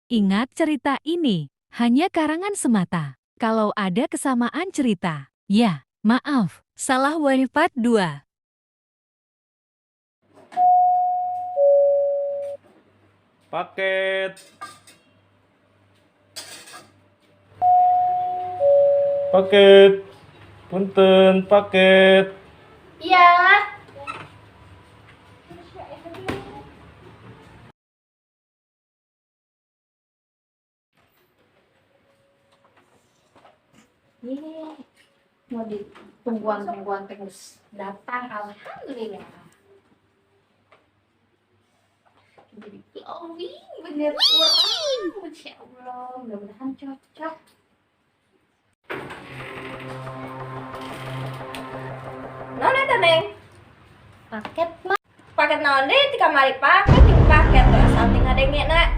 Ingat cerita ini, hanya karangan semata. Kalau ada kesamaan cerita, ya, maaf, salah part 2. Paket. Paket. Punten, paket. Iya. Ini mau ditungguan terus datang, alhamdulillah. Jadi glowing bener. Wow, Masya Allah, mudah-mudahan cocok. Nona teneng. Paket mah. Paket naon deh di kamari paket di paket tuh asal tinggal denge nak.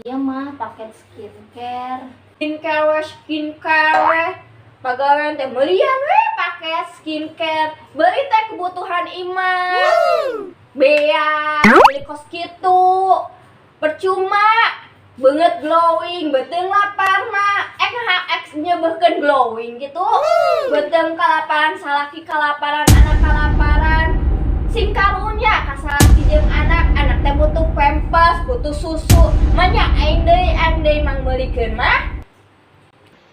Iya mah, paket skincare. Skincare. Pagawean teh meulian we paket skincare. Beli teh kebutuhan imah. Bea, beli kos kitu. Percuma banget glowing, betul lapar mah. X nya bahkan glowing gitu. Betul kalaparan salaki kalaparan anak kalaparan. Sing karunya kasalaki jeung anak teh butuh pampers, butuh susu. Manya aing deui mang meulikeun mah.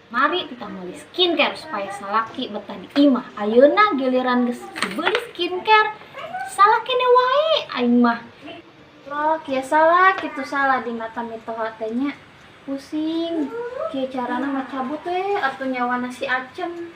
Mari kita beli skincare supaya salaki betah di imah. Ayeuna giliran geus beli skincare, salakine wae aing mah. Loh, kieu salah kitu salah di mata mitoha teh nya. Pusing. Kieu carana mah cabut we atuh nyawana si Acem.